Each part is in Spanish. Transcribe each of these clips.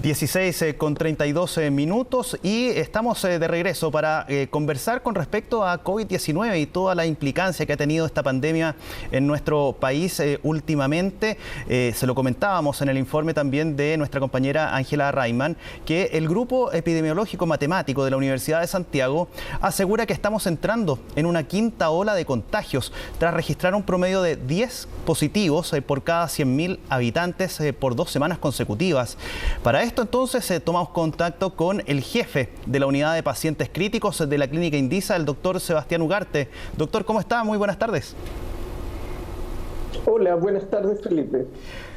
16 con 32 minutos y estamos de regreso para conversar con respecto a COVID-19 y toda la implicancia que ha tenido esta pandemia en nuestro país últimamente. Se lo comentábamos en el informe también de nuestra compañera Ángela Rayman, que el Grupo Epidemiológico Matemático de la Universidad de Santiago asegura que estamos entrando en una quinta ola de contagios tras registrar un promedio de 10 positivos por cada 100.000 habitantes por 2 semanas consecutivas. Para esto entonces tomamos contacto con el jefe de la unidad de pacientes críticos de la clínica Indisa, el doctor Sebastián Ugarte. Doctor, ¿cómo está? Muy buenas tardes. Hola, buenas tardes, Felipe.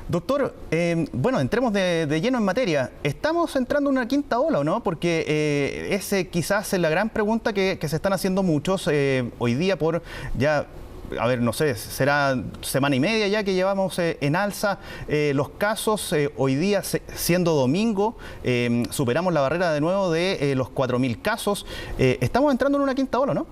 Doctor, bueno, entremos de lleno en materia. ¿Estamos entrando en una quinta ola o no? Porque es quizás la gran pregunta que se están haciendo muchos hoy día por ya... A ver, no sé, será semana y media ya que llevamos en alza los casos. Hoy día, siendo domingo, superamos la barrera de nuevo de los 4.000 casos. Estamos entrando en una quinta ola, ¿no?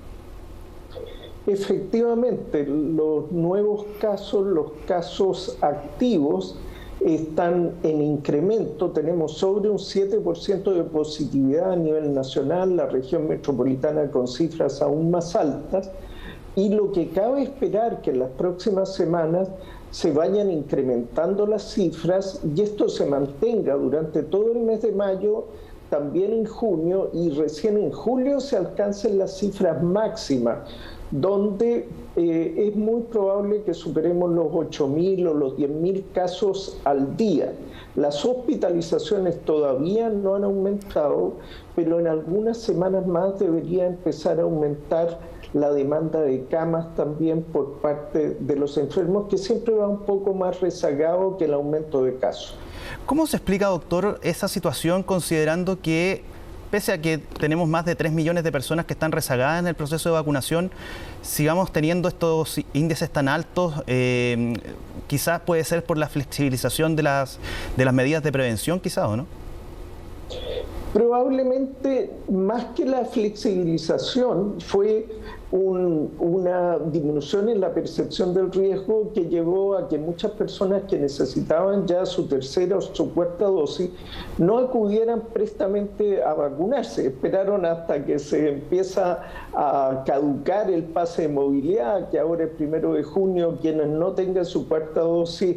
Efectivamente, los nuevos casos, los casos activos, están en incremento. Tenemos sobre un 7% de positividad a nivel nacional, la región metropolitana con cifras aún más altas. Y lo que cabe esperar que en las próximas semanas se vayan incrementando las cifras y esto se mantenga durante todo el mes de mayo, también en junio, y recién en julio se alcancen las cifras máximas, donde es muy probable que superemos los 8.000 o los 10.000 casos al día. Las hospitalizaciones todavía no han aumentado, pero en algunas semanas más debería empezar a aumentar la demanda de camas también por parte de los enfermos, que siempre va un poco más rezagado que el aumento de casos. ¿Cómo se explica, doctor, esa situación considerando que, pese a que tenemos más de 3 millones de personas que están rezagadas en el proceso de vacunación, sigamos teniendo estos índices tan altos? Quizás puede ser por la flexibilización de las medidas de prevención, quizás, ¿o no? Probablemente, más que la flexibilización, fue una disminución en la percepción del riesgo que llevó a que muchas personas que necesitaban ya su tercera o su cuarta dosis no acudieran prestamente a vacunarse. Esperaron hasta que se empieza a caducar el pase de movilidad, que ahora el 1 de junio quienes no tengan su cuarta dosis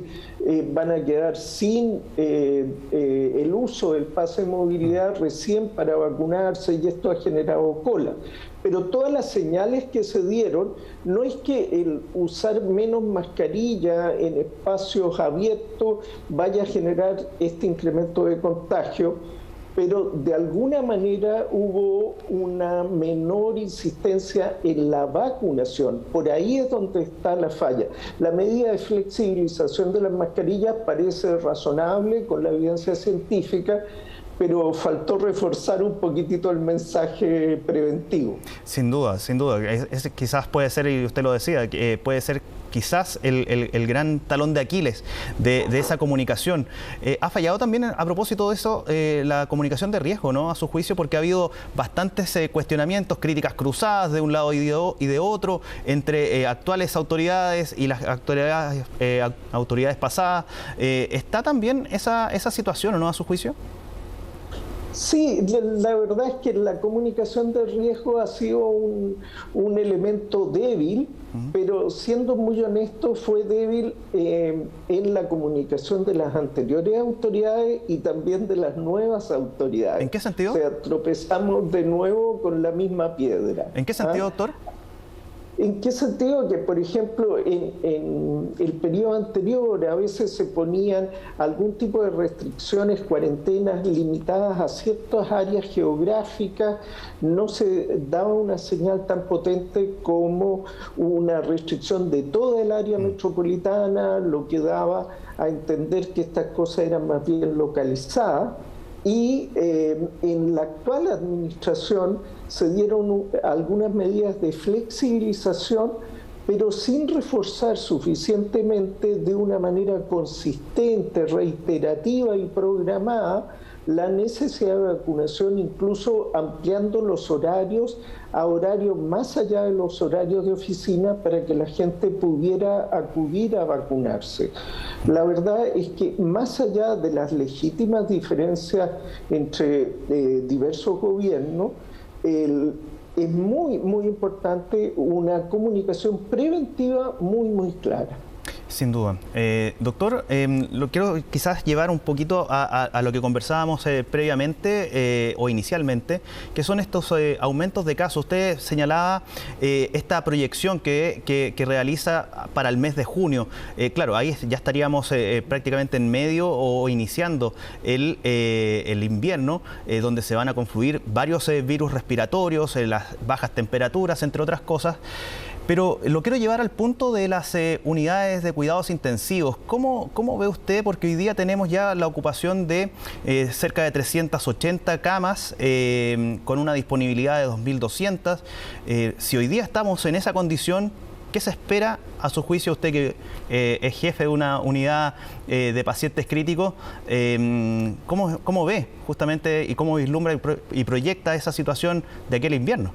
van a quedar sin el uso del pase de movilidad recién para vacunarse, y esto ha generado cola. Pero todas las señales que se dieron, no es que el usar menos mascarilla en espacios abiertos vaya a generar este incremento de contagio, pero de alguna manera hubo una menor insistencia en la vacunación. Por ahí es donde está la falla. La medida de flexibilización de las mascarillas parece razonable con la evidencia científica, pero faltó reforzar un poquitito el mensaje preventivo. Sin duda, sin duda. Quizás puede ser, y usted lo decía, puede ser quizás el gran talón de Aquiles de esa comunicación. Ha fallado también, a propósito de eso, la comunicación de riesgo, ¿no? A su juicio, porque ha habido bastantes cuestionamientos, críticas cruzadas de un lado y de otro, entre actuales autoridades y las autoridades pasadas. ¿Está también esa situación, o no, a su juicio? Sí, la verdad es que la comunicación de riesgo ha sido un elemento débil, pero siendo muy honesto, fue débil en la comunicación de las anteriores autoridades y también de las nuevas autoridades. ¿En qué sentido? O sea, tropezamos de nuevo con la misma piedra. ¿En qué sentido, doctor? ¿En qué sentido? Que, por ejemplo, en el periodo anterior a veces se ponían algún tipo de restricciones, cuarentenas limitadas a ciertas áreas geográficas, no se daba una señal tan potente como una restricción de toda el área metropolitana, lo que daba a entender que estas cosas eran más bien localizadas. Y en la actual administración se dieron algunas medidas de flexibilización, pero sin reforzar suficientemente de una manera consistente, reiterativa y programada la necesidad de vacunación, incluso ampliando los horarios a horarios más allá de los horarios de oficina para que la gente pudiera acudir a vacunarse. La verdad es que más allá de las legítimas diferencias entre diversos gobiernos, es muy importante una comunicación preventiva muy clara. Sin duda. Doctor, lo quiero quizás llevar un poquito a lo que conversábamos previamente o inicialmente, que son estos aumentos de casos. Usted señalaba esta proyección que realiza para el mes de junio. Claro, ahí ya estaríamos prácticamente en medio o iniciando el invierno, donde se van a confluir varios virus respiratorios, las bajas temperaturas, entre otras cosas. Pero lo quiero llevar al punto de las unidades de cuidados intensivos. ¿Cómo ve usted? Porque hoy día tenemos ya la ocupación de cerca de 380 camas con una disponibilidad de 2.200. Si hoy día estamos en esa condición, ¿qué se espera, a su juicio, usted que es jefe de una unidad de pacientes críticos? ¿Cómo ve justamente y cómo vislumbra y proyecta esa situación de aquel invierno?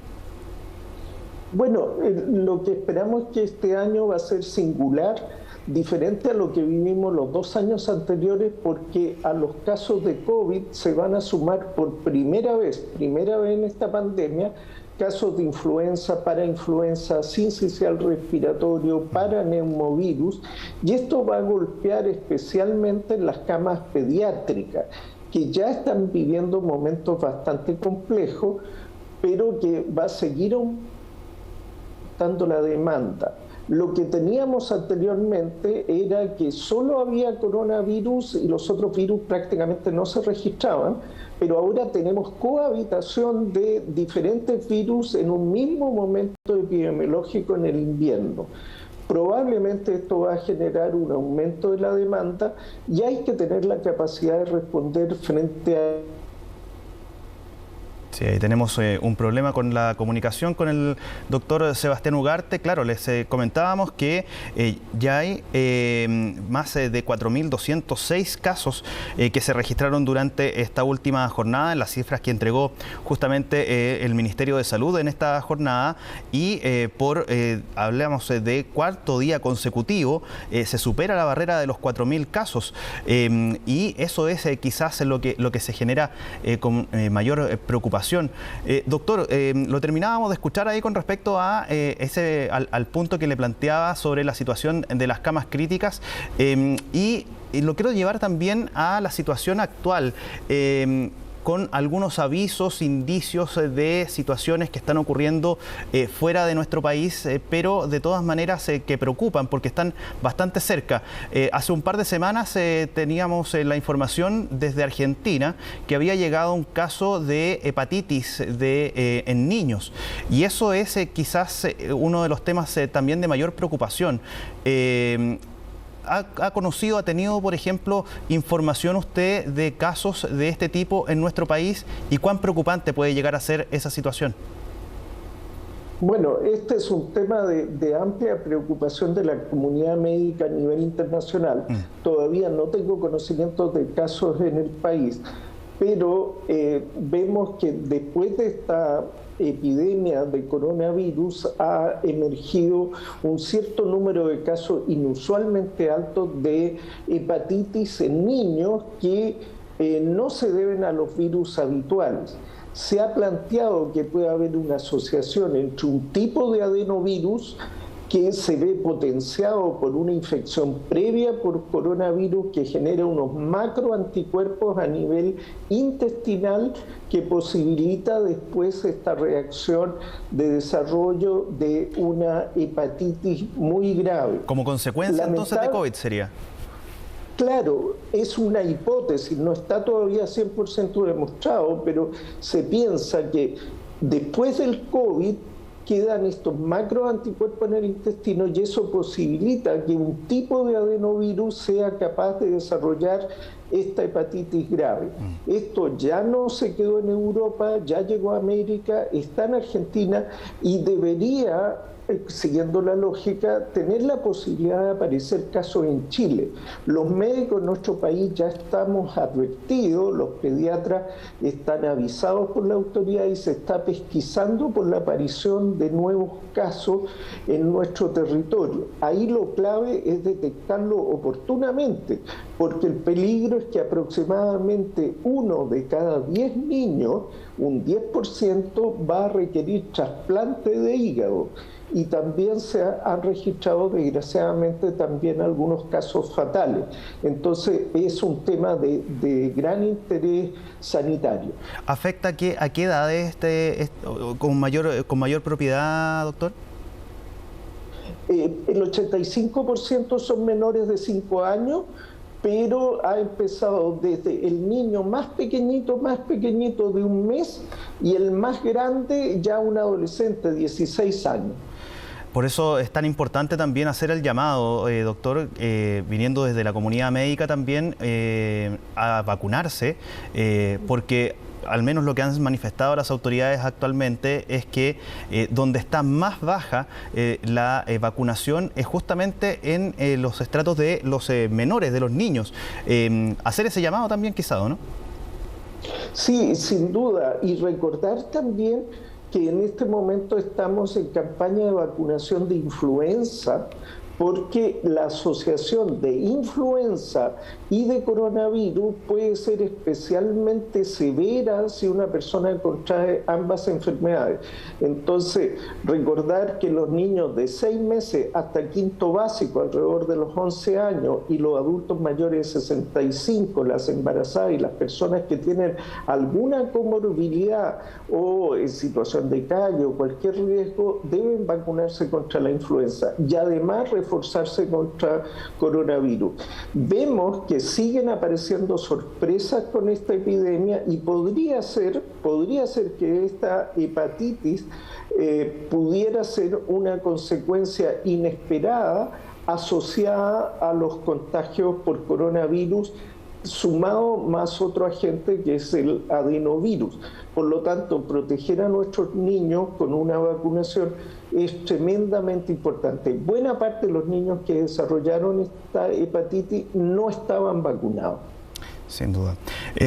Bueno, lo que esperamos es que este año va a ser singular, diferente a lo que vivimos los 2 años anteriores, porque a los casos de COVID se van a sumar por primera vez en esta pandemia, casos de influenza, parainfluenza, sincicial respiratorio, paraneumovirus, y esto va a golpear especialmente en las camas pediátricas, que ya están viviendo momentos bastante complejos, pero que va a seguir aumentando la demanda. Lo que teníamos anteriormente era que solo había coronavirus y los otros virus prácticamente no se registraban, pero ahora tenemos cohabitación de diferentes virus en un mismo momento epidemiológico en el invierno. Probablemente esto va a generar un aumento de la demanda y hay que tener la capacidad de responder frente a... Sí, ahí tenemos un problema con la comunicación con el doctor Sebastián Ugarte. Claro, les comentábamos que ya hay más de 4.206 casos que se registraron durante esta última jornada, en las cifras que entregó justamente el Ministerio de Salud en esta jornada, y hablamos de cuarto día consecutivo, se supera la barrera de los 4.000 casos, y eso es quizás lo que se genera con mayor preocupación. Doctor, lo terminábamos de escuchar ahí con respecto a al punto que le planteaba sobre la situación de las camas críticas, y lo quiero llevar también a la situación actual, con algunos avisos, indicios de situaciones que están ocurriendo fuera de nuestro país, pero de todas maneras que preocupan porque están bastante cerca. Hace un par de semanas teníamos la información desde Argentina que había llegado un caso de hepatitis en niños, y eso es quizás uno de los temas también de mayor preocupación. ¿Ha conocido, ha tenido, por ejemplo, información usted de casos de este tipo en nuestro país, y cuán preocupante puede llegar a ser esa situación? Bueno, este es un tema de amplia preocupación de la comunidad médica a nivel internacional. Todavía no tengo conocimiento de casos en el país, pero vemos que después de esta epidemia de coronavirus ha emergido un cierto número de casos inusualmente altos de hepatitis en niños que no se deben a los virus habituales. Se ha planteado que puede haber una asociación entre un tipo de adenovirus que se ve potenciado por una infección previa por coronavirus que genera unos macroanticuerpos a nivel intestinal que posibilita después esta reacción de desarrollo de una hepatitis muy grave. Como consecuencia entonces de COVID sería. Claro, es una hipótesis, no está todavía 100% demostrado, pero se piensa que después del COVID quedan estos macroanticuerpos en el intestino y eso posibilita que un tipo de adenovirus sea capaz de desarrollar esta hepatitis grave. Esto ya no se quedó en Europa, ya llegó a América, está en Argentina y debería siguiendo la lógica, tener la posibilidad de aparecer casos en Chile. Los médicos en nuestro país ya estamos advertidos, los pediatras están avisados por la autoridad y se está pesquisando por la aparición de nuevos casos en nuestro territorio. Ahí lo clave es detectarlo oportunamente, porque el peligro es que aproximadamente 1 de cada 10 niños, un 10%, va a requerir trasplante de hígado. Y también se han registrado, desgraciadamente, también algunos casos fatales. Entonces, es un tema de gran interés sanitario. ¿Afecta a qué edades con mayor propiedad, doctor? El 85% son menores de 5 años, pero ha empezado desde el niño más pequeñito de 1 mes, y el más grande ya un adolescente de 16 años. Por eso es tan importante también hacer el llamado, doctor, viniendo desde la comunidad médica también, a vacunarse, porque al menos lo que han manifestado las autoridades actualmente es que donde está más baja la vacunación es justamente en los estratos de los menores, de los niños. Hacer ese llamado también quizá, ¿no? Sí, sin duda. Y recordar también que en este momento estamos en campaña de vacunación de influenza, porque la asociación de influenza y de coronavirus puede ser especialmente severa si una persona contrae ambas enfermedades. Entonces, recordar que los niños de 6 meses hasta quinto básico, alrededor de los 11 años, y los adultos mayores de 65, las embarazadas y las personas que tienen alguna comorbilidad o en situación de calle o cualquier riesgo, deben vacunarse contra la influenza y además reforzarse contra coronavirus. Vemos que siguen apareciendo sorpresas con esta epidemia y podría ser que esta hepatitis pudiera ser una consecuencia inesperada asociada a los contagios por coronavirus, sumado más otro agente que es el adenovirus. Por lo tanto, proteger a nuestros niños con una vacunación es tremendamente importante. Buena parte de los niños que desarrollaron esta hepatitis no estaban vacunados. Sin duda.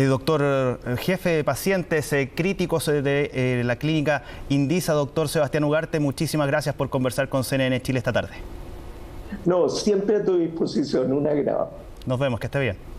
Doctor, jefe de pacientes críticos de la clínica Indisa, doctor Sebastián Ugarte, muchísimas gracias por conversar con CNN Chile esta tarde. No, siempre a tu disposición, un agrado. Nos vemos, que esté bien.